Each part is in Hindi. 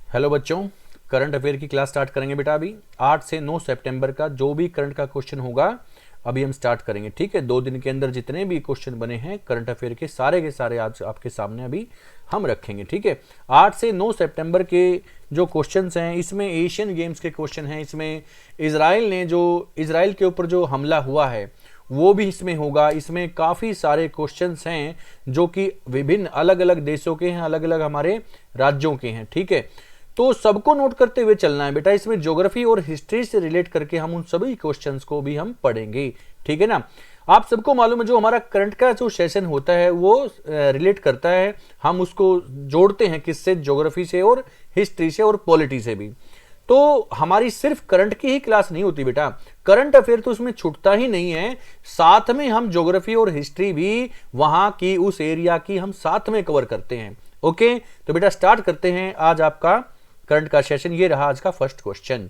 हेलो बच्चों, करंट अफेयर की क्लास स्टार्ट करेंगे बेटा। अभी 8 से 9 सितंबर का जो भी करंट का क्वेश्चन होगा अभी हम स्टार्ट करेंगे। ठीक है, 2 दिन के अंदर जितने भी क्वेश्चन बने हैं करंट अफेयर के सारे आज आपके सामने अभी हम रखेंगे। ठीक है, 8 से 9 सितंबर के जो क्वेश्चंस हैं इसमें एशियन गेम्स के क्वेश्चन हैं। इसमें इजराइल के ऊपर जो हमला हुआ है वो भी इसमें होगा। इसमें काफ़ी सारे क्वेश्चंस हैं जो कि विभिन्न अलग अलग देशों के हैं, अलग अलग हमारे राज्यों के हैं। ठीक है, तो सबको नोट करते हुए चलना है बेटा। इसमें ज्योग्राफी और हिस्ट्री से रिलेट करके हम उन सभी क्वेश्चंस को भी हम पढ़ेंगे। ठीक है ना। आप सबको मालूम है जो हमारा करंट का जो सेशन होता है वो रिलेट करता है, हम उसको जोड़ते हैं किससे, ज्योग्राफी से और हिस्ट्री से और पॉलिटी से भी। तो हमारी सिर्फ करंट की ही क्लास नहीं होती बेटा, करंट अफेयर तो उसमें छूटता ही नहीं है, साथ में हम ज्योग्राफी और हिस्ट्री भी वहां की उस एरिया की हम साथ में कवर करते हैं। ओके, तो बेटा स्टार्ट करते हैं आज आपका करंट का सेशन। ये रहा आज का फर्स्ट क्वेश्चन।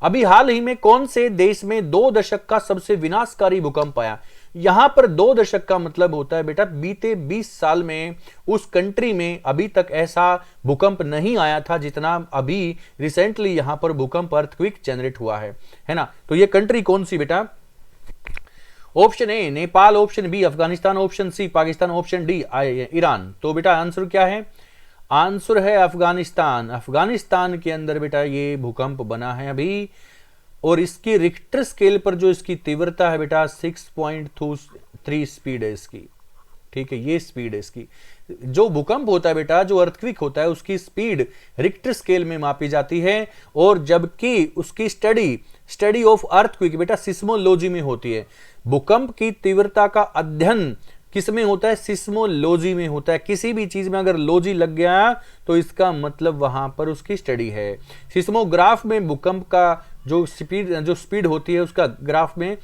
अभी हाल ही में कौन से देश में 2 दशक का सबसे विनाशकारी भूकंप आया? यहां पर 2 दशक का मतलब होता है बेटा बीते 20 साल में उस कंट्री में अभी तक ऐसा भूकंप नहीं आया था जितना अभी रिसेंटली यहां पर भूकंप अर्थक्वेक जनरेट हुआ है ना। तो ये कंट्री कौन सी बेटा? Option A Nepal, option B Afghanistan, option C Pakistan, option D Iran. तो बेटा आंसर क्या है? आंसर है अफगानिस्तान। अफगानिस्तान के अंदर बेटा ये भूकंप बना है अभी, और इसकी रिक्टर स्केल पर जो इसकी तीव्रता है बेटा 6.3 स्पीड है इसकी। ठीक है, ये स्पीड है इसकी। जो भूकंप होता है बेटा, जो अर्थक्वेक होता है, उसकी स्पीड रिक्टर स्केल में मापी जाती है, और जबकि उसकी स्टडी ऑफ अर्थक्वेक बेटा सिस्मोलॉजी में होती है। भूकंप की तीव्रता का अध्ययन किस में होता है? सिस्मोलॉजी में होता है। किसी भी चीज में अगर लॉजी लग गया तो इसका मतलब वहां पर उसकी स्टडी है। सिस्मोग्राफ में भूकंप का जो स्पीड होती है उसका ग्राफ में,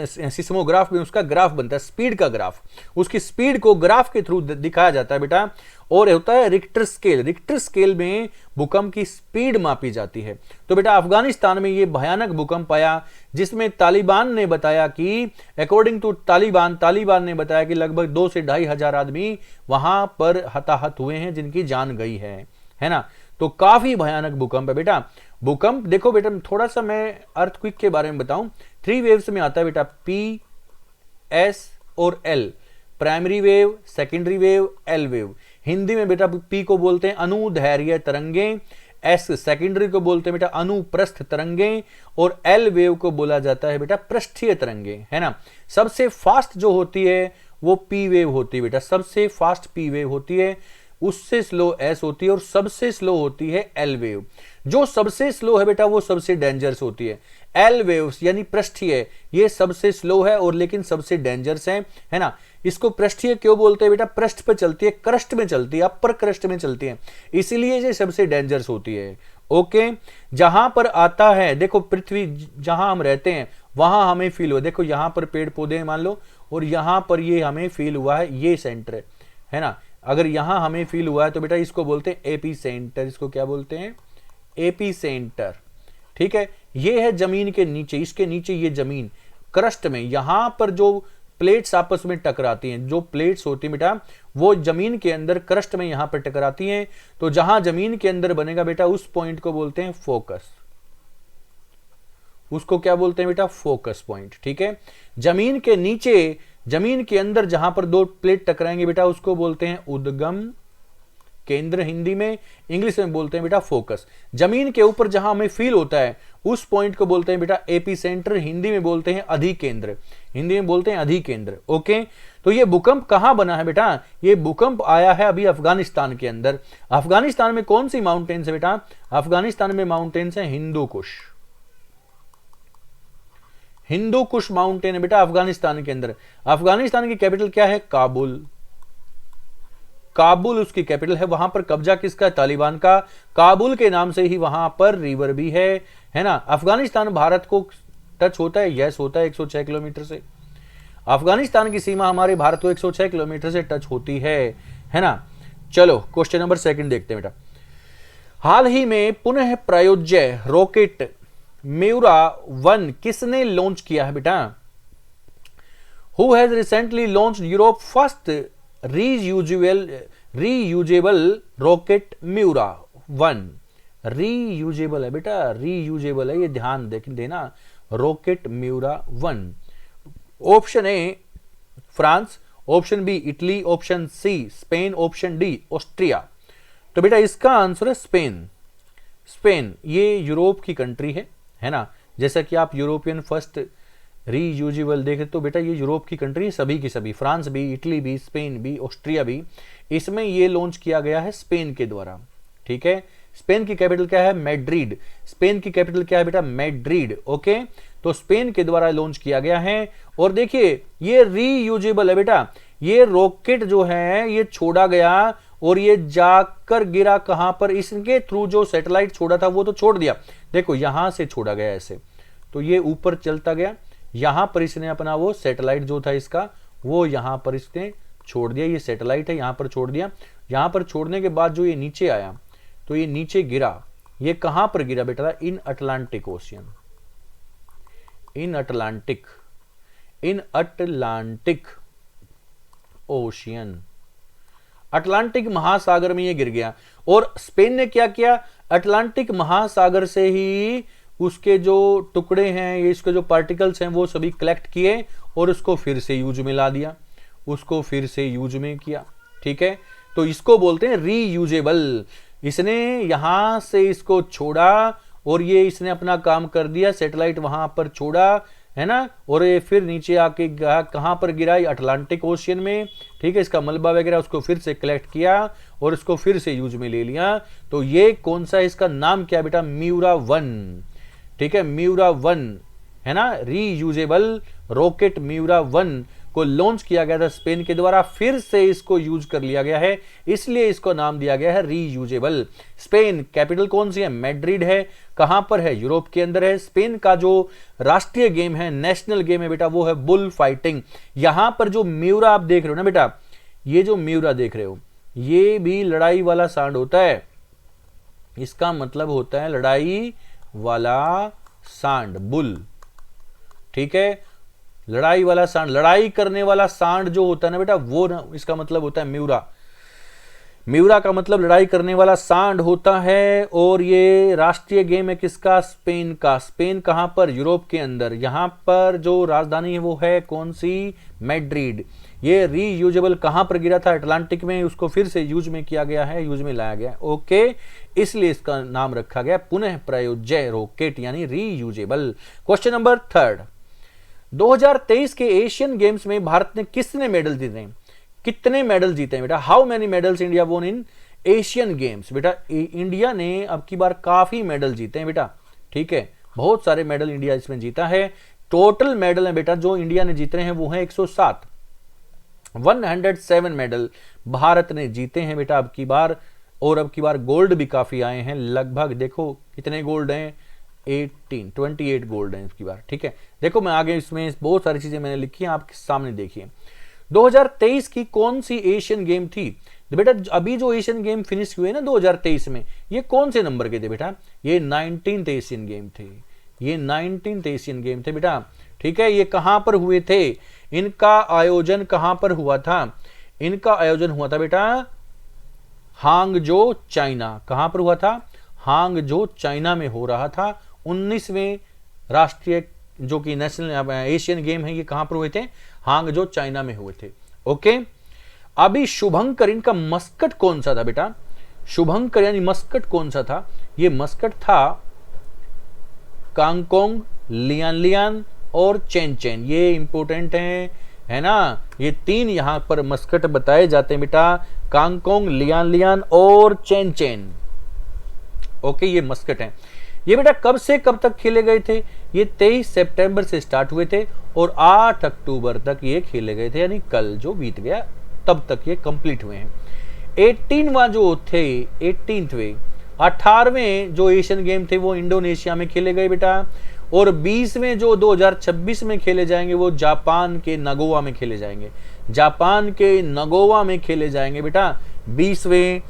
सिस्मोग्राफ में उसका ग्राफ बनता है, स्पीड का ग्राफ। उसकी स्पीड को ग्राफ के थ्रू दिखाया जाता है बेटा। और होता है रिक्टर स्केल। रिक्टर स्केल में भूकंप की स्पीड मापी जाती है। तो बेटा अफगानिस्तान में ये भयानक भूकंप आया, जिसमें तालिबान ने बताया कि अकॉर्डिंग टू तालिबान ने बताया कि लगभग 2 से 2.5 हजार आदमी वहां पर हताहत हुए हैं, जिनकी जान गई है ना। तो काफी भयानक भूकंप है बेटा। भूकंप देखो बेटा, थोड़ा सा मैं अर्थक्वेक के बारे में बताऊं। 3 वेव्स में आता है बेटा, पी, एस और L. Primary wave, secondary wave, L wave. Hindi में बेटा पी को बोलते हैं अनुदैर्घ्य तरंगे, एस सेकेंडरी को बोलते हैं बेटा अनुप्रस्थ तरंगे, और एल वेव को बोला जाता है बेटा पृष्ठीय तरंगे, है ना। सबसे फास्ट जो होती है वो पी वेव होती है बेटा, सबसे फास्ट पी वेव होती है, उससे स्लो एस होती है, और सबसे स्लो होती है एल वेव। जो सबसे स्लो है बेटा वो सबसे डेंजरस होती है। एल वेव्स यानी पृष्ठीय, ये सबसे स्लो है और लेकिन सबसे डेंजरस है ना। इसको पृष्ठीय क्यों बोलते हैं बेटा? पृष्ठ पे चलती है, क्रस्ट में चलती है, अपर क्रस्ट में चलती है, इसीलिए ये सबसे डेंजरस होती है। ओके, जहां पर आता है देखो, पृथ्वी जहां हम रहते हैं वहां हमें फील हुआ, देखो यहां पर पेड़ पौधे हैं मान लो, और यहां पर ये हमें फील हुआ है, ये सेंटर है ना। अगर यहां हमें फील हुआ है तो बेटा इसको बोलते हैं एपी सेंटर। इसको क्या बोलते हैं? AP centre. ठीक है, ये है जमीन के नीचे, इसके नीचे ये जमीन क्रस्ट में, यहां पर जो प्लेट्स आपस में टकराती हैं, जो प्लेट्स होती हैं बेटा वो जमीन के अंदर क्रस्ट में यहां पर टकराती हैं। तो जहां जमीन के अंदर बनेगा बेटा उस पॉइंट को बोलते हैं फोकस। उसको क्या बोलते हैं बेटा? Focus point. ठीक है, जमीन के नीचे, जमीन के अंदर जहां पर 2 प्लेट टकराएंगे बेटा उसको बोलते हैं उद्गम केंद्र हिंदी में, इंग्लिश में बोलते हैं बेटा फोकस। जमीन के ऊपर जहां हमें फील होता है उस पॉइंट को बोलते हैं बेटा एपी सेंटर, हिंदी में बोलते हैं अधिकेंद्र, हिंदी में बोलते हैं अधिकेंद्र। ओके, तो ये भूकंप कहां बना है बेटा? ये भूकंप आया है अभी अफगानिस्तान के अंदर। अफगानिस्तान में कौन सी माउंटेन्स है बेटा? अफगानिस्तान में माउंटेन्स है हिंदू कुश। हिंदू कुश माउंटेन है बेटा अफगानिस्तान के अंदर। अफगानिस्तान की कैपिटल क्या है? काबुल। काबुल उसकी कैपिटल है। वहां पर कब्जा किसका? तालिबान का। काबुल के नाम से ही वहां पर रिवर भी है ना। अफगानिस्तान भारत को टच होता है, यस होता है 106 किलोमीटर से। अफगानिस्तान की सीमा हमारे भारत को 106 किलोमीटर से टच होती है ना। चलो क्वेश्चन नंबर 2 देखते हैं बेटा। हाल ही में पुनः प्रायोज्य रॉकेट म्यूरा 1 किसने लॉन्च किया है बेटा? Who has recently launched Europe first reusable rocket Miura 1 reusable है बेटा, रीयूजेबल है, ये ध्यान देना। Rocket Miura 1। Option A France, option B Italy, option C Spain, option D Austria. तो बेटा इसका आंसर है स्पेन। स्पेन ये यूरोप की कंट्री है ना। जैसा कि आप यूरोपियन फर्स्ट रीयूजेबल देखें तो बेटा ये यूरोप की कंट्री है, सभी की सभी, फ्रांस भी, इटली भी, स्पेन भी, ऑस्ट्रिया भी। इसमें ये लॉन्च किया गया है स्पेन के द्वारा। ठीक है, स्पेन की कैपिटल क्या है? मैड्रिड। स्पेन की कैपिटल क्या है बेटा? मैड्रिड। ओके, तो स्पेन के द्वारा लॉन्च किया गया है। और देखिए ये रीयूजेबल है बेटा, ये रॉकेट जो है ये छोड़ा गया और ये जाकर गिरा कहां पर? इसके थ्रू जो सैटेलाइट छोड़ा था वो तो छोड़ दिया, देखो यहां से छोड़ा गया ऐसे, तो ये ऊपर चलता गया, यहां पर इसने अपना वो सैटेलाइट जो था इसका वो यहां पर इसने छोड़ दिया, ये सैटेलाइट है यहां पर छोड़ दिया। यहां पर छोड़ने के बाद जो ये नीचे आया तो ये नीचे गिरा, ये कहां पर गिरा बेटा? इन अटलांटिक ओशियन, इन अटलांटिक, इन अटलांटिक ओशियन, अटलांटिक महासागर में ये गिर गया। और स्पेन ने क्या किया? अटलांटिक महासागर से ही उसके जो टुकड़े हैं, ये इसके जो पार्टिकल्स हैं वो सभी कलेक्ट किए और उसको फिर से यूज में ला दिया, उसको फिर से यूज में किया। ठीक है, तो इसको बोलते हैं रीयूजेबल। इसने यहां से इसको छोड़ा और ये इसने अपना काम कर दिया, सैटेलाइट वहां पर छोड़ा है ना, और ये फिर नीचे आके कहां पर गिरा? अटलांटिक ओशियन में। ठीक है, इसका मलबा वगैरह उसको फिर से कलेक्ट किया और इसको फिर से यूज में ले लिया। तो ये कौन सा है? इसका नाम क्या बेटा? म्यूरा 1। ठीक है, म्यूरा 1 है ना, रीयूजेबल रॉकेट म्यूरा 1 को लॉन्च किया गया था स्पेन के द्वारा, फिर से इसको यूज कर लिया गया है, इसलिए इसको नाम दिया गया है रीयूजेबल। स्पेन कैपिटल कौन सी है? मैड्रिड है। कहां पर है? यूरोप के अंदर है। स्पेन का जो राष्ट्रीय गेम है, नेशनल गेम है बेटा, वो है बुल फाइटिंग। यहां पर जो म्यूरा आप देख रहे हो ना बेटा, ये जो म्यूरा देख रहे हो ये भी लड़ाई वाला सांड होता है, इसका मतलब होता है लड़ाई वाला सांड, बुल। ठीक है, लड़ाई वाला सांड, लड़ाई करने वाला सांड जो होता है ना बेटा, वो ना इसका मतलब होता है म्यूरा। म्यूरा का मतलब लड़ाई करने वाला सांड होता है। और ये राष्ट्रीय गेम है किसका? स्पेन का। स्पेन कहां पर? यूरोप के अंदर। यहां पर जो राजधानी है वो है कौन सी? मैड्रिड। ये रीयूजेबल कहां पर गिरा था? अटलांटिक में, उसको फिर से यूज में किया गया है, यूज में लाया गया। ओके, इसलिए इसका नाम रखा गया पुनः प्रयोज्य रॉकेट यानी रीयूजेबल। क्वेश्चन नंबर 3, 2023 के एशियन गेम्स में भारत ने कितने मेडल जीते हैं? कितने मेडल जीते हैं बेटा? हाउ मेनी मेडल्स इंडिया वोन इन एशियन गेम्स? बेटा इंडिया ने अब की बार काफी मेडल जीते हैं बेटा। ठीक है, बहुत सारे मेडल इंडिया इसमें जीता है। टोटल मेडल है बेटा जो इंडिया ने जीते हैं वो है 107, 107 मेडल भारत ने जीते हैं बेटा अब की बार। और अब की बार गोल्ड भी काफी आए हैं, लगभग देखो कितने गोल्ड हैं? 28 गोल्ड हैं इसकी बार। ठीक है, देखो मैं आगे इसमें बहुत सारी चीजें मैंने लिखी हैं, आपके सामने देखिए। 2023 की कौन सी एशियन गेम थी? तो बेटा अभी जो एशियन गेम फिनिश हुए ना 2023 में, ये कौन से नंबर के थे बेटा? ये 19th एशियन गेम थे, ये 19th एशियन गेम थे बेटा। ठीक है, ये कहां पर हुए थे? इनका आयोजन कहां पर हुआ था? इनका आयोजन हुआ था बेटा हांगजो, चाइना। कहां पर हुआ था? हांगजो, चाइना में हो रहा था। 19वें राष्ट्रीय जो कि नेशनल एशियन गेम है, ये कहां पर हुए थे? हांगजो, चाइना में हुए थे। ओके, अभी शुभंकर इनका मस्कट कौन सा था बेटा? शुभंकर यानी मस्कट कौन सा था? ये मस्कट था कांगकोंग, लियान लियान और चैन चैन। ये इंपोर्टेंट है ना, ये 3 यहां पर मस्कट बताए जाते हैं बेटा, कांगकोंग, लियान लियान और चैन चैन। ओके, ये मस्कट है। ये बेटा कब से कब तक खेले गए थे? ये 23 सितंबर से स्टार्ट हुए थे और 8 अक्टूबर तक ये खेले गए थे, यानी कल जो बीत गया तब तक ये कंप्लीट हुए हैं। 18वां जो थे 18वें 18वें जो एशियन गेम थे वो इंडोनेशिया में खेले गए बेटा। और 20वें जो 2026 में खेले जाएंगे वो जापान के नगोवा में खेले जाएंगे। जापान के नगोवा में खेले जाएंगे बेटा 20वें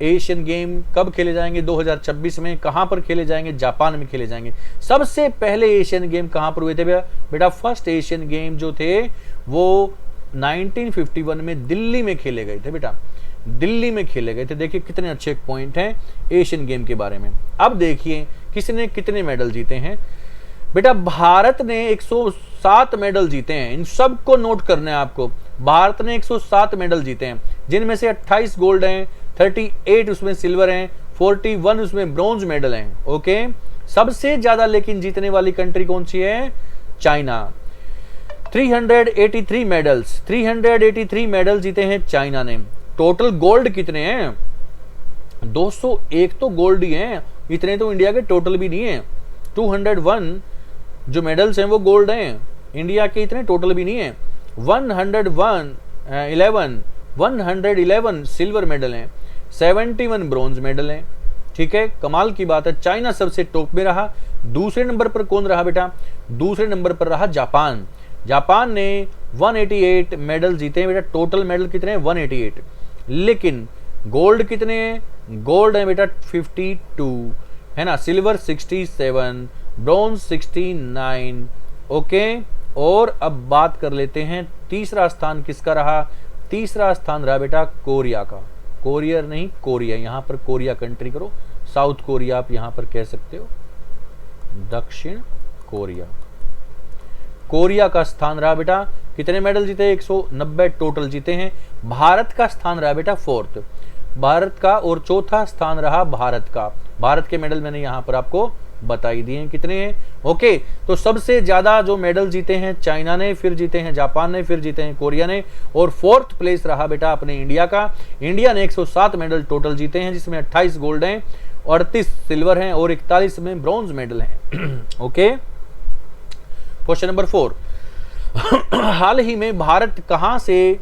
एशियन गेम। कब खेले जाएंगे? 2026 में। कहां पर खेले जाएंगे? जापान में खेले जाएंगे। सबसे पहले एशियन गेम कहां पर हुए थे बेटा? फर्स्ट एशियन गेम जो थे वो 1951 में दिल्ली में खेले गए थे बेटा। दिल्ली में खेले गए थे। देखिए कितने अच्छे पॉइंट हैं एशियन गेम के बारे में। अब देखिए किसने कितने मेडल जीते हैं। बेटा भारत ने 107 मेडल जीते हैं, इन सबको नोट करना है आपको। भारत ने 107 मेडल जीते हैं, जिनमें से 28 गोल्ड हैं, 38 उसमें सिल्वर हैं, 41 उसमें ब्रॉन्ज मेडल हैं। ओके, सबसे ज्यादा लेकिन जीतने वाली कंट्री कौन सी है? चाइना। 383 मेडल्स, 383 मेडल जीते हैं चाइना ने। टोटल गोल्ड कितने हैं? 201 तो गोल्ड ही हैं, इतने तो इंडिया के टोटल भी नहीं है। 201 जो मेडल्स हैं वो गोल्ड हैं, इंडिया के इतने टोटल भी नहीं है। 111 सिल्वर मेडल हैं, 71 ब्रॉन्ज मेडल हैं। ठीक है, कमाल की बात है। चाइना सबसे टॉप में रहा। दूसरे नंबर पर कौन रहा बेटा? दूसरे नंबर पर रहा जापान। जापान ने 188 मेडल जीते हैं बेटा। टोटल मेडल कितने हैं? 188। लेकिन गोल्ड कितने हैं? गोल्ड है बेटा 52, है ना। Silver 67, bronze 69। ओके, और अब बात कर लेते हैं तीसरा स्थान किसका रहा? तीसरा स्थान रहा बेटा कोरिया का। कोरियर नहीं, कोरिया, यहां पर कोरिया कंट्री करो, साउथ कोरिया आप यहां पर कह सकते हो, दक्षिण कोरिया। कोरिया का स्थान रहा बेटा, कितने मेडल जीते? 190 टोटल जीते हैं। भारत का स्थान रहा बेटा फोर्थ, भारत का, और चौथा स्थान रहा भारत का। भारत के मेडल मैंने यहां पर आपको बताई दिए हैं कितने हैं। ओके, तो सबसे ज्यादा जो मेडल जीते हैं चाइना ने, फिर जीते हैं जापान ने, फिर जीते हैं कोरिया ने, और फोर्थ प्लेस रहा बेटा अपने इंडिया का। इंडिया ने 107 मेडल टोटल जीते हैं, जिसमें 28 गोल्ड हैं, 38 सिल्वर हैं और 41 में ब्रॉन्ज मेडल हैं। Okay, question number 4। हाल ही में भारत कहां से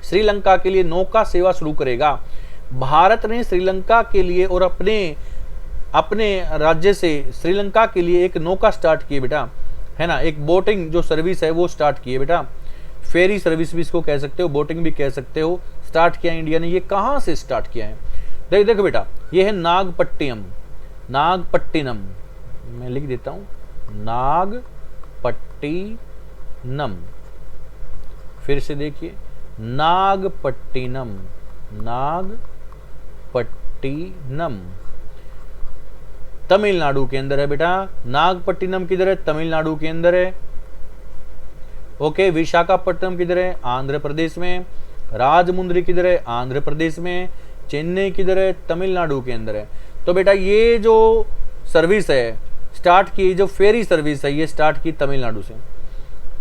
श्रीलंका के लिए नौका सेवा शुरू करेगा? भारत ने श्रीलंका के लिए और अपने राज्य से श्रीलंका के लिए एक नौका स्टार्ट की है बेटा, है ना। एक बोटिंग जो सर्विस है वो स्टार्ट की है बेटा। फेरी सर्विस भी इसको कह सकते हो, बोटिंग भी कह सकते हो। स्टार्ट किया इंडिया ने। ये कहां से स्टार्ट किया है? देखो बेटा, ये है नागपट्टिनम। नागपट्टिनम मैं लिख देता हूं, नागपट्टिनम। फिर से देखिए, नागपट्टिनम, नागपट्टिनम तमिलनाडु के अंदर है बेटा। नागपट्टिनम किधर है? तमिलनाडु के अंदर है। ओके, विशाखापट्टनम किधर है? आंध्र प्रदेश में। राजमुंद्री किधर है? आंध्र प्रदेश में। चेन्नई किधर है? तमिलनाडु के अंदर है। तो बेटा ये जो सर्विस है स्टार्ट की, जो फेरी सर्विस है, ये स्टार्ट की तमिलनाडु से।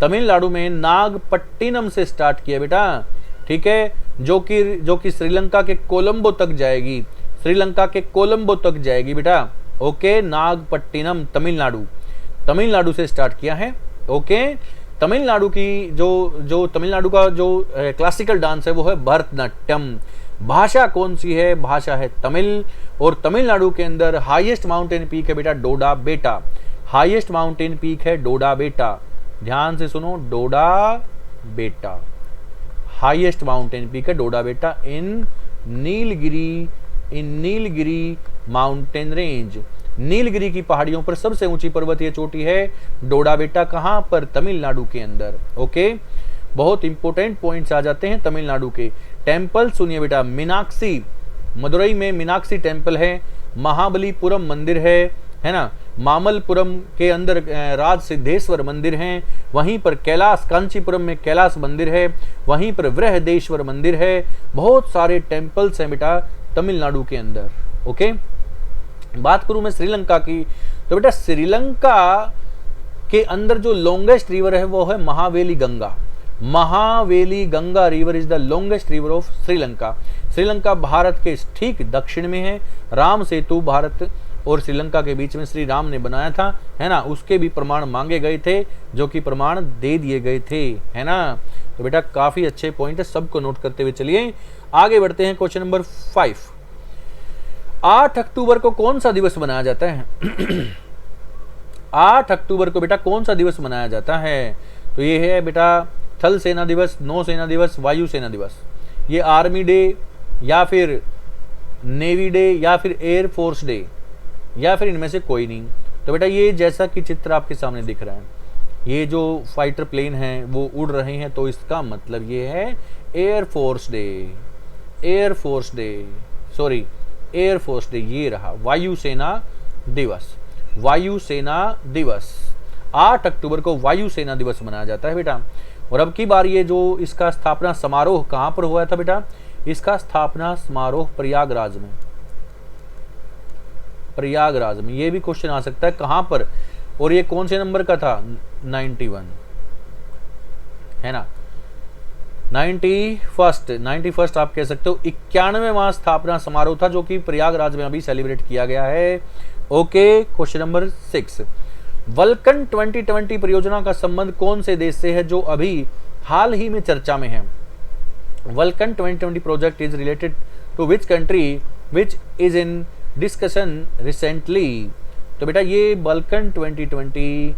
तमिलनाडु में नागपट्टिनम से स्टार्ट किया बेटा। ठीक है, जो कि श्रीलंका के कोलंबो तक जाएगी। श्रीलंका के कोलंबो तक जाएगी बेटा। ओके, नागपट्टिनम तमिलनाडु से स्टार्ट किया है। ओके, तमिलनाडु की जो तमिलनाडु का जो क्लासिकल डांस है वो है भरतनाट्यम। भाषा कौन सी है? भाषा है तमिल। और तमिलनाडु के अंदर हाईएस्ट माउंटेन पीक है बेटा डोडा बेटा। हाईएस्ट माउंटेन पीक है डोडा बेटा। ध्यान से सुनो, डोडा बेटा हाईएस्ट माउंटेन पीक है डोडा बेटा इन नीलगिरी माउंटेन रेंज। नीलगिरी की पहाड़ियों पर सबसे ऊंची पर्वतीय चोटी है डोडा बेटा। कहां पर? तमिलनाडु के अंदर। ओके, बहुत इंपॉर्टेंट पॉइंट्स आ जाते हैं तमिलनाडु के। टेम्पल सुनिए बेटा, मीनाक्षी, मदुरई में मीनाक्षी टेम्पल है। महाबलीपुरम मंदिर है ना। मामल्लपुरम के अंदर राज सिद्धेश्वर मंदिर हैं। वहीं पर कैलाश, कांचीपुरम में कैलाश मंदिर है। वहीं पर बृहदेश्वर मंदिर है। बहुत सारे टेम्पल्स हैं बेटा तमिलनाडु के अंदर। ओके, बात करूं मैं श्रीलंका की, तो बेटा श्रीलंका के अंदर जो लॉन्गेस्ट रिवर है वो है Mahaweli Ganga. Mahaweli Ganga river is the longest river of Sri Lanka. Sri Lanka Bharat के ठीक दक्षिण में है। राम सेतु भारत और श्रीलंका के बीच में श्री राम ने बनाया था, है ना। उसके भी प्रमाण मांगे गए थे, जो कि प्रमाण दे दिए गए थे, है ना। तो बेटा काफी अच्छे पॉइंट है, सबको नोट करते हुए चलिए आगे बढ़ते हैं। Question number 5। 8 अक्टूबर को कौन सा दिवस मनाया जाता है? 8 अक्टूबर को बेटा कौन सा दिवस मनाया जाता है? तो ये है बेटा थल सेना दिवस, नौसेना दिवस, वायु सेना दिवस। ये आर्मी डे या फिर नेवी डे या फिर एयर फोर्स डे या फिर इनमें से कोई नहीं। तो बेटा ये जैसा कि चित्र आपके सामने दिख रहा है, ये जो फाइटर प्लेन हैं वो उड़ रहे हैं, तो इसका मतलब ये है air force day. Air force day, sorry air force day ये रहा, वायुसेना दिवस। वायुसेना दिवस 8 अक्टूबर को वायुसेना दिवस मनाया जाता है बेटा। और अब की बार ये जो इसका स्थापना समारोह कहां पर हुआ था बेटा, इसका स्थापना समारोह प्रयागराज में, प्रयागराज में। ये भी क्वेश्चन आ सकता है कहां पर, और ये कौन से नंबर का था, 91 है ना, 91st आप कह सकते हो। 91वां स्थापना समारोह था जो कि प्रयागराज में अभी सेलिब्रेट किया गया है। ओके, क्वेश्चन नंबर 6, वल्कन 2020 परियोजना का संबंध कौन से देश से है जो अभी हाल ही में चर्चा में है। Vulcan 2020 project is related to which country which is in discussion recently. तो बेटा ये वल्कन 2020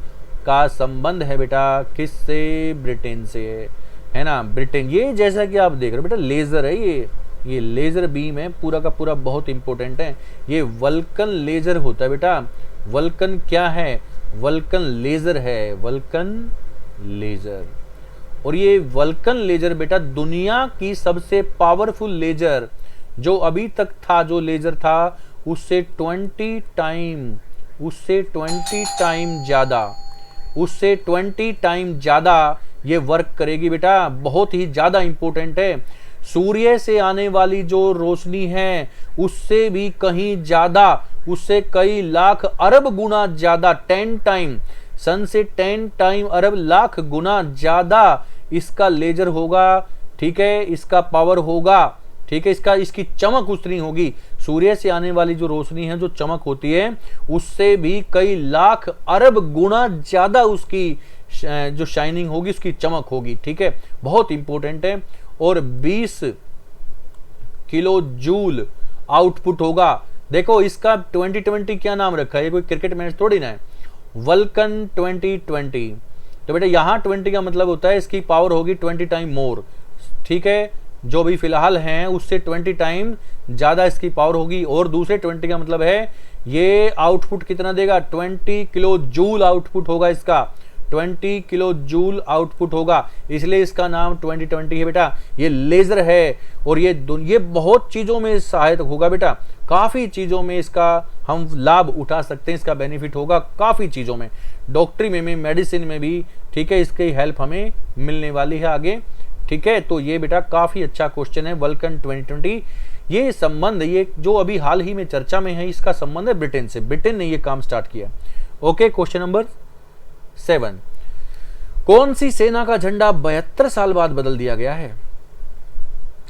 का संबंध है बेटा किससे, ब्रिटेन से, है ना, ब्रिटेन। ये जैसा कि आप देख रहे हो बेटा लेजर है, ये लेजर बीम है, पूरा का पूरा बहुत इंपॉर्टेंट है। ये वल्कन लेजर होता है बेटा। वल्कन क्या है, वल्कन लेजर है, वल्कन लेजर। और ये वल्कन लेजर बेटा दुनिया की सबसे पावरफुल लेजर जो अभी तक था, जो लेजर था उससे 20 टाइम ज्यादा ये वर्क करेगी बेटा। बहुत ही ज्यादा इंपॉर्टेंट है। सूर्य से आने वाली जो रोशनी है उससे भी कहीं ज्यादा, उससे कई लाख अरब गुना ज्यादा, 10 टाइम, सन से 10 टाइम अरब लाख गुना ज्यादा इसका लेजर होगा। ठीक है, इसका पावर होगा। ठीक है, इसकी चमक उतनी होगी, सूर्य से आने वाली जो रोशनी है, जो चमक होती है उससे भी कई लाख अरब गुना ज्यादा उसकी जो शाइनिंग होगी, उसकी चमक होगी। ठीक है, बहुत इंपॉर्टेंट है। और 20 किलो जूल आउटपुट होगा। देखो इसका 2020 क्या नाम रखा है, ये कोई क्रिकेट मैच थोड़ी ना है, वल्कन 2020। तो बेटा यहां 20 का मतलब होता है इसकी पावर होगी 20 टाइम मोर। ठीक है, जो भी फिलहाल हैं उससे 20 टाइम ज्यादा इसकी पावर होगी। और दूसरे 20 का मतलब है ये आउटपुट कितना देगा, 20 किलो जूल आउटपुट होगा इसका, 20 किलो जूल आउटपुट होगा, इसलिए इसका नाम 2020 है बेटा। ये लेजर है और ये बहुत चीजों में सहायक होगा बेटा, काफी चीजों में इसका हम लाभ उठा सकते हैं, इसका बेनिफिट होगा काफी चीजों में, डॉक्टरी में मेडिसिन में भी। ठीक है, इसकी हेल्प हमें मिलने वाली है आगे। ठीक है, तो ये बेटा काफी अच्छा क्वेश्चन है, वल्कन 2020। ये संबंध, ये जो अभी हाल ही में चर्चा में है, इसका संबंध है ब्रिटेन से, ब्रिटेन ने ये काम स्टार्ट किया। ओके, क्वेश्चन नंबर 7, कौन सी सेना का झंडा 72 साल बाद बदल दिया गया है।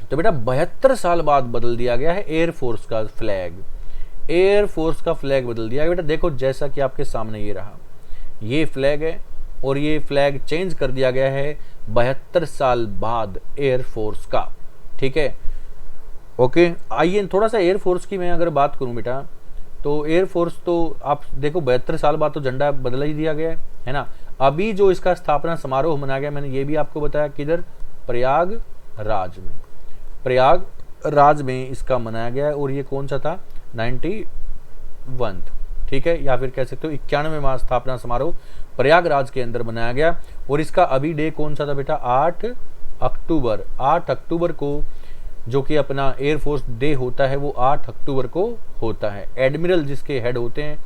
तो बेटा 72 साल बाद बदल दिया गया है एयरफोर्स का फ्लैग, एयरफोर्स का फ्लैग बदल दिया बेटा। देखो जैसा कि आपके सामने ये रहा, ये फ्लैग है और ये फ्लैग चेंज कर दिया गया है 72 साल बाद एयरफोर्स का। ठीक है, ओके। आइए थोड़ा सा एयरफोर्स की मैं अगर बात करूं बेटा, तो एयरफोर्स तो आप देखो 72 साल बाद तो झंडा बदला ही दिया गया है ना। अभी जो इसका स्थापना समारोह मनाया गया, मैंने ये भी आपको बताया किधर, प्रयागराज में, प्रयागराज में इसका मनाया गया है। और ये कौन सा था, 91, ठीक है, या फिर कह सकते हो 91वां स्थापना समारोह प्रयागराज के अंदर मनाया गया। और इसका अभी डे कौन सा था बेटा, 8 अक्टूबर, 8 अक्टूबर को जो कि अपना एयरफोर्स डे होता है वो 8 अक्टूबर को होता है। एडमिरल जिसके हेड होते हैं,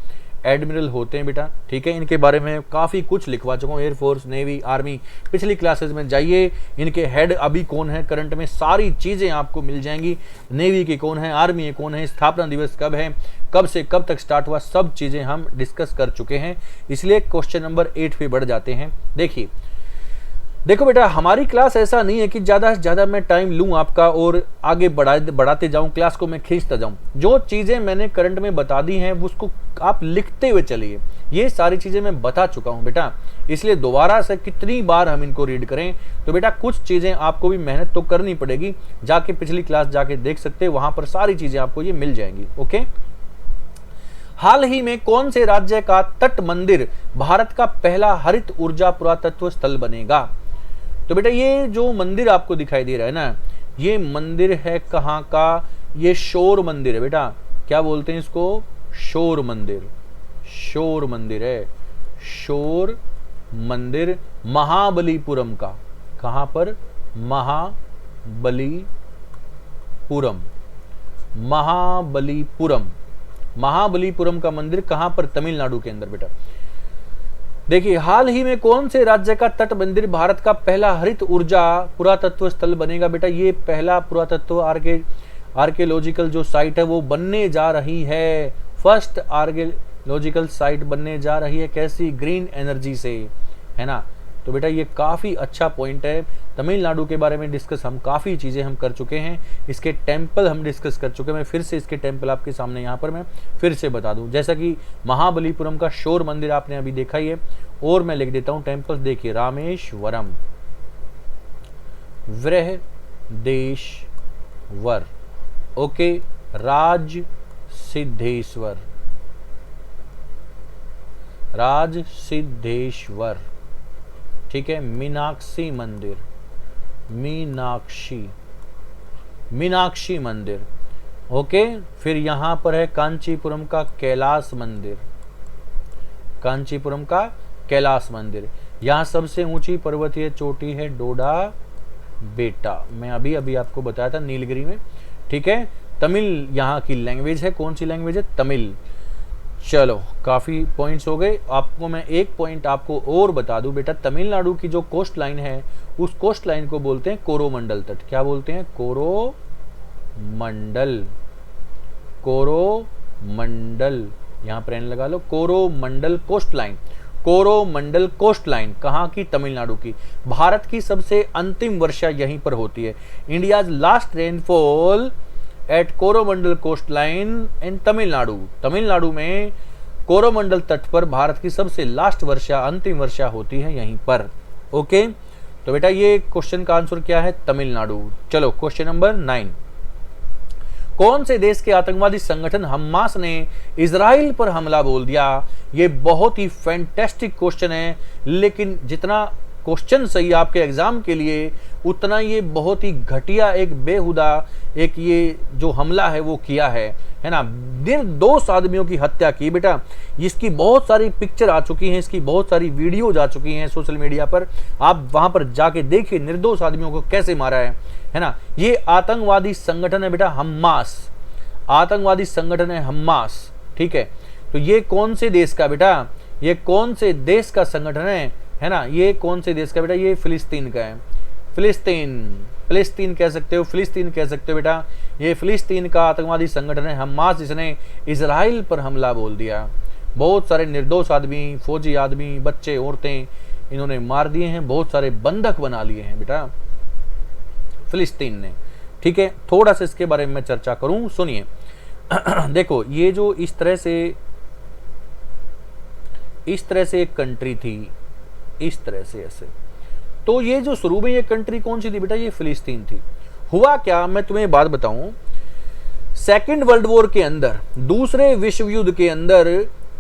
एडमिरल होते हैं बेटा। ठीक है, इनके बारे में काफ़ी कुछ लिखवा चुका हूँ, एयरफोर्स, नेवी, आर्मी, पिछली क्लासेस में जाइए, इनके हेड अभी कौन है करंट में, सारी चीज़ें आपको मिल जाएंगी। नेवी के कौन है, आर्मी के कौन है, स्थापना दिवस कब है, कब से कब तक स्टार्ट हुआ, सब चीज़ें हम डिस्कस कर चुके हैं। इसलिए क्वेश्चन नंबर 8 पे बढ़ जाते हैं। देखिए देखो बेटा, हमारी क्लास ऐसा नहीं है कि ज़्यादा से ज़्यादा मैं टाइम लूँ आपका और आगे बढ़ाते जाऊँ, क्लास को मैं खींचता जाऊँ। जो चीज़ें मैंने करंट में बता दी हैं उसको आप लिखते हुए चलिए। ये सारी चीज़ें मैं बता चुका हूँ बेटा, इसलिए दोबारा से कितनी बार हम इनको रीड करें। तो बेटा कुछ चीज़ें आपको भी मेहनत तो करनी पड़ेगी, जाके पिछली क्लास जाके देख सकते हैं, वहाँ पर सारी चीज़ें आपको ये मिल जाएंगी। ओके, हाल ही में कौन से राज्य का तट मंदिर भारत का पहला हरित ऊर्जा पुरातत्व स्थल बनेगा। तो बेटा ये जो मंदिर आपको दिखाई दे रहा है ना, ये मंदिर है कहाँ का, ये शोर मंदिर है बेटा। क्या बोलते हैं इसको, शोर मंदिर, शोर मंदिर है, शोर मंदिर महाबलीपुरम का। कहाँ पर, महाबलीपुरम महाबलीपुरम, महाबलीपुरम, महाबलीपुरम का मंदिर कहां पर? तमिलनाडु के अंदर बेटा। देखिए, हाल ही में कौन से राज्य का तट मंदिर भारत का पहला हरित ऊर्जा पुरातत्व स्थल बनेगा? बेटा ये पहला पुरातत्व आर्कियोलॉजिकल जो साइट है वो बनने जा रही है। फर्स्ट आर्कियोलॉजिकल साइट बनने जा रही है। कैसी? ग्रीन एनर्जी से, है ना। तो बेटा ये काफ़ी अच्छा पॉइंट है। तमिलनाडु के बारे में डिस्कस हम काफ़ी चीज़ें हम कर चुके हैं, इसके टेम्पल हम डिस्कस कर चुके हैं। मैं फिर से इसके टेम्पल आपके सामने यहाँ पर मैं फिर से बता दूँ, जैसा कि महाबलीपुरम का शोर मंदिर आपने अभी देखा ही है। और मैं लिख देता हूँ टेम्पल्स, देखिए, रामेश्वरम, बृहदेश्वर, ओके, राज सिद्धेश्वर, राज सिद्धेश्वर, ठीक है, मीनाक्षी मंदिर, मीनाक्षी मंदिर, ओके। फिर यहां पर है कांचीपुरम का कैलाश मंदिर, कांचीपुरम का कैलाश मंदिर। यहां सबसे ऊंची पर्वतीय चोटी है डोडा बेटा, मैं अभी अभी आपको बताया था, नीलगिरी में, ठीक है। तमिल यहाँ की लैंग्वेज है। कौन सी लैंग्वेज है? तमिल। चलो, काफ़ी पॉइंट्स हो गए। आपको मैं एक पॉइंट आपको और बता दूं बेटा, तमिलनाडु की जो कोस्ट लाइन है उस कोस्ट लाइन को बोलते हैं कोरोमंडल तट। क्या बोलते हैं? कोरोमंडल, कोरोमंडल, यहाँ पर एन लगा लो, Coromandel coast line. Coromandel coast line कहाँ की? तमिलनाडु की। भारत की सबसे अंतिम वर्षा यहीं पर होती है। India's last rainfall at Coromandel coast line in Tamil Nadu. Tamil Nadu में कोरोमंडल तट पर भारत की सबसे लास्ट वर्षा, अंतिम वर्षा होती है यहीं पर, ओके। तो बेटा ये क्वेश्चन का आंसर क्या है? तमिलनाडु। चलो क्वेश्चन नंबर 9, कौन से देश के आतंकवादी संगठन हमास ने इजराइल पर हमला बोल दिया? ये बहुत ही फैंटास्टिक क्वेश्चन है, लेकिन जितना क्वेश्चन सही आपके एग्जाम के लिए उतना ये बहुत ही घटिया, एक बेहुदा, एक ये जो हमला है वो किया है ना। निर्दोष आदमियों की हत्या की बेटा। इसकी बहुत सारी पिक्चर आ चुकी हैं, इसकी बहुत सारी वीडियोज आ चुकी हैं सोशल मीडिया पर, आप वहां पर जाके देखिए निर्दोष आदमियों को कैसे मारा है ना। ये आतंकवादी संगठन है बेटा हम्मास, आतंकवादी संगठन है हम्मास, ठीक है। तो ये कौन से देश का बेटा? ये कौन से देश का संगठन है ना। ये कौन से देश का बेटा? ये फिलिस्तीन का है। फिलिस्तीन कह सकते हो, फिलिस्तीन कह सकते हो बेटा। ये फिलिस्तीन का आतंकवादी संगठन है हम्मास, जिसने इजराइल पर हमला बोल दिया। बहुत सारे निर्दोष आदमी, फौजी आदमी, बच्चे, औरतें इन्होंने मार दिए हैं, बहुत सारे बंधक बना लिए हैं बेटा फिलिस्तीन ने, ठीक है। थोड़ा सा इसके बारे में मैं चर्चा करूं, सुनिए। देखो, ये जो इस तरह से एक कंट्री थी, इस तरह से ऐसे, तो ये जो शुरू में ये कंट्री कौन सी थी बेटा? ये फिलिस्तीन थी। हुआ क्या, मैं तुम्हें एक बात बताऊं, सेकेंड वर्ल्ड वॉर के अंदर, दूसरे विश्व युद्ध के अंदर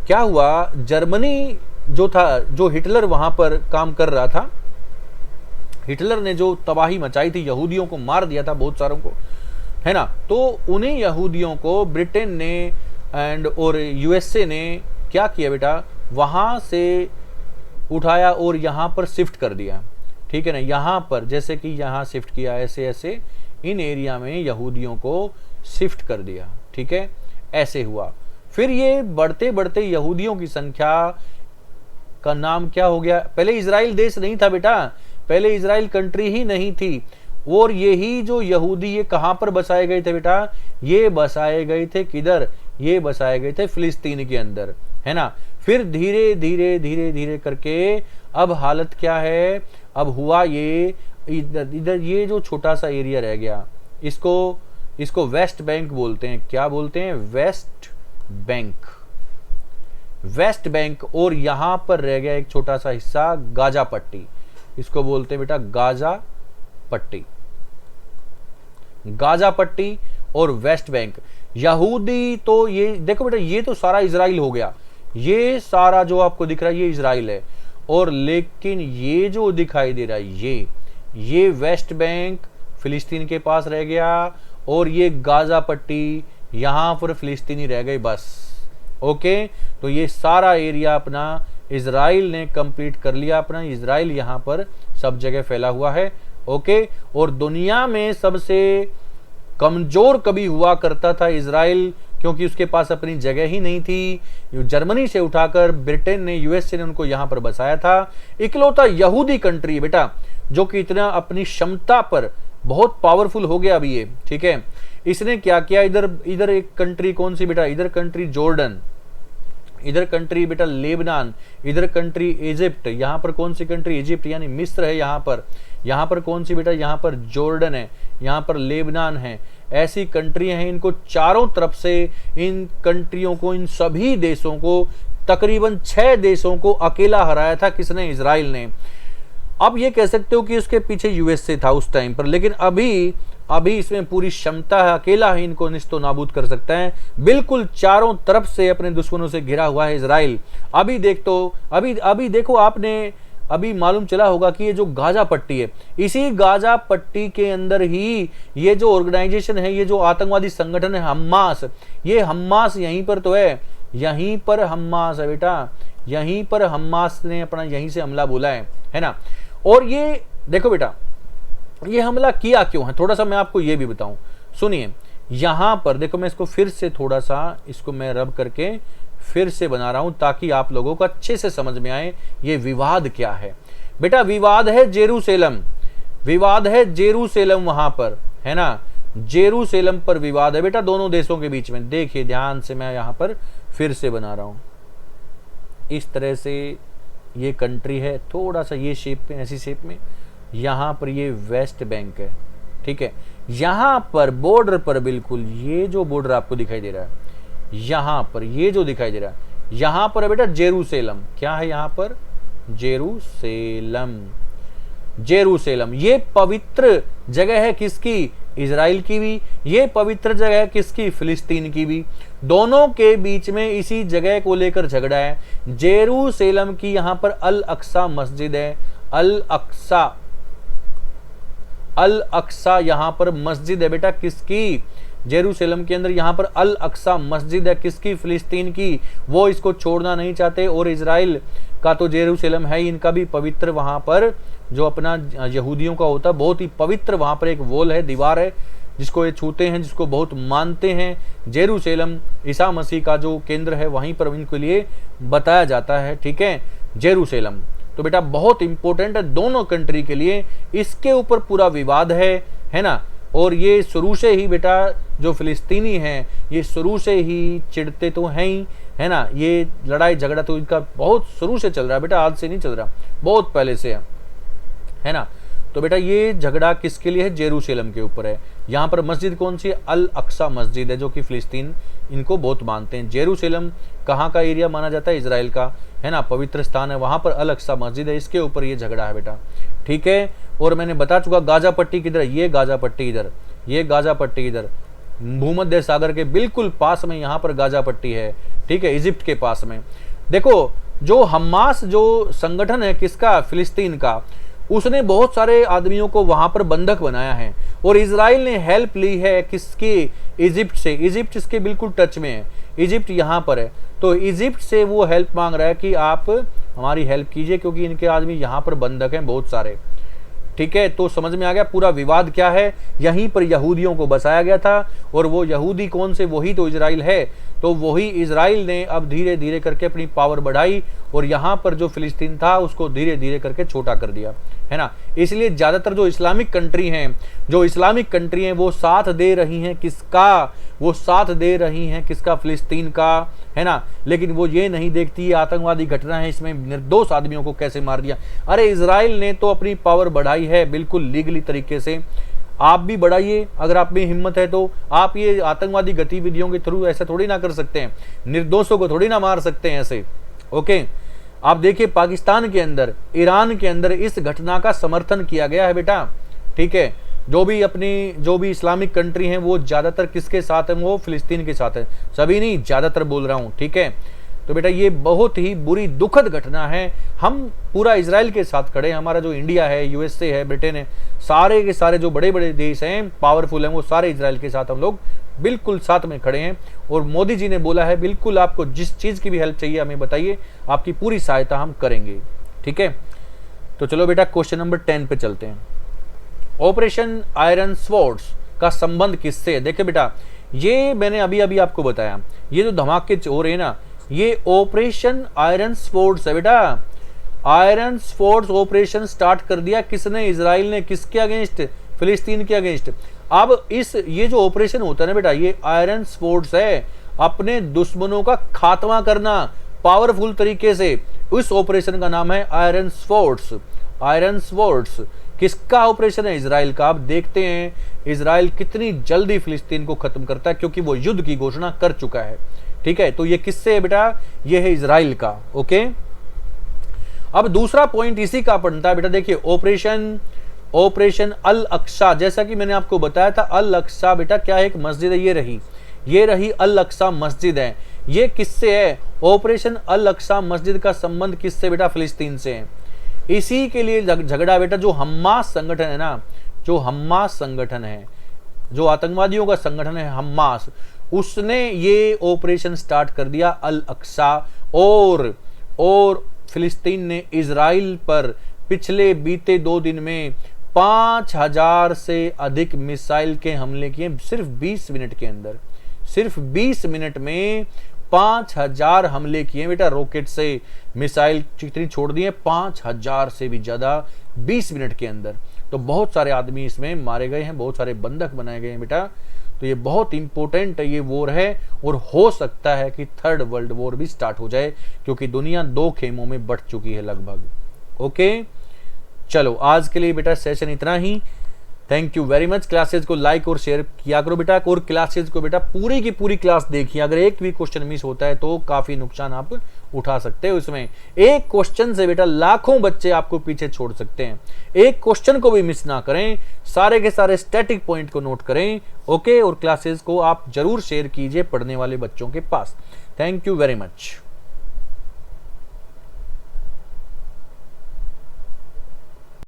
क्या हुआ, जर्मनी जो था, जो हिटलर वहां पर काम कर रहा था, हिटलर ने जो तबाही मचाई थी, यहूदियों को मार दिया था बहुत सारों को, है ना। तो उन्हीं यहूदियों को ब्रिटेन ने और यूएसए ने क्या किया बेटा, वहां से उठाया और यहाँ पर शिफ्ट कर दिया, ठीक है ना। यहाँ पर जैसे कि यहाँ शिफ्ट किया, ऐसे ऐसे इन एरिया में यहूदियों को शिफ्ट कर दिया, ठीक है, ऐसे हुआ। फिर ये बढ़ते बढ़ते यहूदियों की संख्या का नाम क्या हो गया? पहले इजराइल देश नहीं था बेटा, पहले इजराइल कंट्री ही नहीं थी। और यही जो यहूदी ये कहाँ पर बसाए गए थे बेटा? ये बसाए गए थे किधर? ये बसाए गए थे फिलिस्तीन के अंदर, है ना। फिर धीरे धीरे धीरे धीरे करके अब हालत क्या है, अब हुआ ये इधर ये जो छोटा सा एरिया रह गया, इसको वेस्ट बैंक बोलते हैं। क्या बोलते हैं? West Bank, West Bank. और यहां पर रह गया एक छोटा सा हिस्सा गाजा पट्टी, इसको बोलते हैं बेटा गाजा पट्टी, गाजा पट्टी और वेस्ट बैंक। यहूदी तो ये देखो बेटा, ये तो सारा इजराइल हो गया, ये सारा जो आपको दिख रहा है ये इजराइल है। और लेकिन ये जो दिखाई दे रहा है ये वेस्ट बैंक फिलिस्तीन के पास रह गया, और ये गाजा पट्टी यहां पर फिलिस्तीनी रह गए बस, ओके। तो ये सारा एरिया अपना इजराइल ने कंप्लीट कर लिया अपना, इजराइल यहां पर सब जगह फैला हुआ है, ओके। और दुनिया में सबसे कमजोर कभी हुआ करता था इजराइल, क्योंकि उसके पास अपनी जगह ही नहीं थी। जर्मनी से उठाकर ब्रिटेन ने, यूएसए ने उनको यहां पर बसाया था। इकलौता यहूदी कंट्री है बेटा जो कि इतना अपनी क्षमता पर बहुत पावरफुल हो गया अभी ये, ठीक है। इसने क्या किया, इधर एक कंट्री कौन सी बेटा, इधर कंट्री जॉर्डन, इधर कंट्री बेटा लेबनान, इधर कंट्री इजिप्ट, यहाँ पर कौन सी कंट्री, इजिप्ट यानी मिस्र है, यहाँ पर कौन सी बेटा, यहाँ पर जॉर्डन है, यहाँ पर लेबनान है। ऐसी कंट्रियां हैं, इनको चारों तरफ से इन कंट्रियों को, इन सभी देशों को, तकरीबन 6 देशों को अकेला हराया था किसने, इजराइल ने। अब ये कह सकते हो कि उसके पीछे यूएसए था उस टाइम पर, लेकिन अभी इसमें पूरी क्षमता है, अकेला ही इनको निस्तो नाबूद कर सकता है। बिल्कुल चारों तरफ से अपने दुश्मनों से घिरा हुआ है इजराइल। अभी देखो आपने अभी मालूम चला होगा कि ये जो गाजा पट्टी है, इसी गाजा पट्टी के अंदर ही ये जो ऑर्गेनाइजेशन है, ये जो आतंकवादी संगठन है हम्मास, ये हम्मास यहीं पर तो है, यहीं पर हम्मास है बेटा, यहीं पर हम्मास ने अपना यहीं से हमला बोला है ना। और ये देखो बेटा, ये हमला किया क्यों है, थोड़ा सा मैं आपको ये भी बताऊं, सुनिए। यहां पर देखो, मैं इसको फिर से थोड़ा सा इसको मैं रब करके फिर से बना रहा हूं ताकि आप लोगों को अच्छे से समझ में आए ये विवाद क्या है। बेटा विवाद है जेरूशलेम, विवाद है जेरूशलेम, वहां पर है ना, जेरूशलेम पर विवाद है बेटा दोनों देशों के बीच में। देखिए ध्यान से, मैं यहां पर फिर से बना रहा हूं, इस तरह से ये कंट्री है, थोड़ा सा ये शेप में, ऐसी शेप में। यहां पर ये वेस्ट बैंक है, ठीक है। यहां पर बॉर्डर पर बिल्कुल ये जो बॉर्डर आपको दिखाई दे रहा है, यहां पर ये जो दिखाई दे रहा है, यहां पर है बेटा जेरूशलेम। क्या है यहां पर, जेरूशलेम, जेरूशलेम। ये पवित्र जगह है किसकी, इजराइल की भी, ये पवित्र जगह है किसकी, फिलिस्तीन की भी। दोनों के बीच में इसी जगह को लेकर झगड़ा है। जेरूशलेम की यहां पर अल अक्सा मस्जिद है, अल अक्सा यहां पर मस्जिद है बेटा किसकी, जेरूशलेम के अंदर यहां पर अल अक्सा मस्जिद है किसकी, फिलिस्तीन की। वो इसको छोड़ना नहीं चाहते, और इजराइल का तो जेरूशलेम है ही, इनका भी पवित्र, वहां पर जो अपना यहूदियों का होता है बहुत ही पवित्र, वहां पर एक वॉल है, दीवार है, जिसको ये छूते हैं, जिसको बहुत मानते हैं। जेरूशलेम ईसा मसीह का जो केंद्र है, वहीं पर इनके लिए बताया जाता है, ठीक है, जेरूशलेम। तो बेटा बहुत इंपॉर्टेंट है दोनों कंट्री के लिए, इसके ऊपर पूरा विवाद है ना। और ये शुरू से ही बेटा जो फिलिस्तीनी हैं, ये शुरू से ही चिढ़ते तो हैं ही, है ना। ये लड़ाई झगड़ा तो इनका बहुत शुरू से चल रहा है बेटा, आज से नहीं चल रहा, बहुत पहले से है ना। तो बेटा ये झगड़ा किसके लिए है, जेरूशलेम के ऊपर है। यहाँ पर मस्जिद कौन सी है, अल अक्सा मस्जिद है, जो कि फिलिस्तीन इनको बहुत मानते हैं। जेरूशलेम कहाँ का एरिया माना जाता है, इजराइल का, है ना, पवित्र स्थान है, वहां पर अल अक्सा मस्जिद है, इसके ऊपर ये झगड़ा है बेटा, ठीक है। और मैंने बता चुका गाजा पट्टी किधर, ये गाजा पट्टी इधर, ये गाजा पट्टी इधर, भूमध्य सागर के बिल्कुल पास में यहाँ पर गाजा पट्टी है, ठीक है, इजिप्ट के पास में। देखो जो हमास जो संगठन है किसका, फिलिस्तीन का, उसने बहुत सारे आदमियों को वहां पर बंधक बनाया है, और इजराइल ने हेल्प ली है किसकी, इजिप्ट से। इजिप्ट इसके बिल्कुल टच में है, इजिप्ट यहाँ पर है, तो इजिप्ट से वो हेल्प मांग रहा है कि आप हमारी हेल्प कीजिए, क्योंकि इनके आदमी यहाँ पर बंधक हैं बहुत सारे, ठीक है। तो समझ में आ गया पूरा विवाद क्या है। यहीं पर यहूदियों को बसाया गया था, और वो यहूदी कौन से, वही तो इजराइल है। तो वही इजराइल ने अब धीरे धीरे करके अपनी पावर बढ़ाई, और यहाँ पर जो फिलिस्तीन था उसको धीरे धीरे करके छोटा कर दिया, है ना। इसलिए ज्यादातर जो इस्लामिक कंट्री हैं, वो साथ दे रही हैं किसका, वो साथ दे रही हैं किसका, फिलिस्तीन का, है ना। लेकिन वो ये नहीं देखती आतंकवादी घटना है, इसमें निर्दोष आदमियों को कैसे मार दिया। अरे इजराइल ने तो अपनी पावर बढ़ाई है बिल्कुल लीगली तरीके से, आप भी बढ़ाइए, अगर आप में हिम्मत है तो। आप ये आतंकवादी गतिविधियों के थ्रू ऐसा थोड़ी ना कर सकते हैं, निर्दोषों को थोड़ी ना मार सकते हैं ऐसे, ओके। आप देखिए पाकिस्तान के अंदर, ईरान के अंदर इस घटना का समर्थन किया गया है बेटा, ठीक है। जो भी इस्लामिक कंट्री हैं वो ज्यादातर किसके साथ है, वो फिलिस्तीन के साथ है, सभी नहीं, ज्यादातर बोल रहा हूं, ठीक है। तो बेटा ये बहुत ही बुरी दुखद घटना है। हम पूरा इजराइल के साथ खड़े हैं, हमारा जो इंडिया है, यूएसए है, ब्रिटेन है, सारे के सारे जो बड़े बड़े देश हैं, पावरफुल हैं, वो सारे इजराइल के साथ हम लोग बिल्कुल साथ में खड़े हैं। और मोदी जी ने बोला है बिल्कुल आपको जिस चीज की भी हेल्प चाहिए हमें बताइए, आपकी पूरी सहायता हम करेंगे, ठीक है। तो चलो बेटा क्वेश्चन नंबर 10 पे चलते हैं। ऑपरेशन आयरन स्वॉर्ड्स का संबंध किससे है? देखिए बेटा, ये मैंने अभी अभी आपको बताया, ये जो धमाके हो रहे हैं ना, ये ऑपरेशन आयरन स्पोर्ट्स है बेटा। आयरन स्पोर्ट्स ऑपरेशन स्टार्ट कर दिया किसने? इजराइल ने। किसके अगेंस्ट? फिलिस्तीन के अगेंस्ट। अब ये जो ऑपरेशन होता है ना बेटा, ये आयरन स्पोर्ट्स है, अपने दुश्मनों का खात्मा करना पावरफुल तरीके से। उस ऑपरेशन का नाम है आयरन स्पोर्ट्स। आयरन स्पोर्ट्स किसका ऑपरेशन है? इजराइल का। अब देखते हैं इजराइल कितनी जल्दी फिलिस्तीन को खत्म करता है, क्योंकि वो युद्ध की घोषणा कर चुका है। ठीक है, तो ये किससे है बेटा? ये है इजराइल का। ओके, अब दूसरा पॉइंट इसी का बनता है बेटा। देखिए, ऑपरेशन अल अक्सा, जैसा कि मैंने आपको बताया था, अल अक्सा बेटा क्या है? एक मस्जिद है। ये रही अल अक्सा मस्जिद है। ये किससे है? ऑपरेशन अल अक्सा मस्जिद का संबंध किससे बेटा? फिलिस्तीन से है। इसी के लिए झगड़ा बेटा, जो हम्मास संगठन है ना, जो हम्मास संगठन है, जो आतंकवादियों का संगठन है हम्मास, उसने ये ऑपरेशन स्टार्ट कर दिया अल अक्सा। और फिलिस्तीन ने इजराइल पर पिछले बीते 2 दिन में 5000 से अधिक मिसाइल के हमले किए। सिर्फ 20 मिनट के अंदर, सिर्फ 20 मिनट में 5000 हमले किए बेटा। रॉकेट से मिसाइल कितनी छोड़ दिए? 5000 से भी ज्यादा 20 मिनट के अंदर। तो बहुत सारे आदमी इसमें मारे गए हैं, बहुत सारे बंधक बनाए गए हैं बेटा। तो ये बहुत इंपॉर्टेंट ये वॉर है, और हो सकता है कि 3rd वर्ल्ड वॉर भी स्टार्ट हो जाए, क्योंकि दुनिया 2 खेमों में बट चुकी है लगभग। ओके, चलो आज के लिए बेटा सेशन इतना ही। Thank you very much. Classes को लाइक और शेयर किया करो बेटा, और क्लासेज को बेटा पूरी की पूरी क्लास देखिए। अगर एक भी क्वेश्चन मिस होता है तो काफी नुकसान आप उठा सकते हो इसमें। एक क्वेश्चन से बेटा लाखों बच्चे आपको पीछे छोड़ सकते हैं। एक क्वेश्चन को भी मिस ना करें, सारे के सारे स्टैटिक पॉइंट को नोट करें। ओके, और क्लासेज को आप जरूर शेयर कीजिए पढ़ने वाले बच्चों के पास। Thank you very much.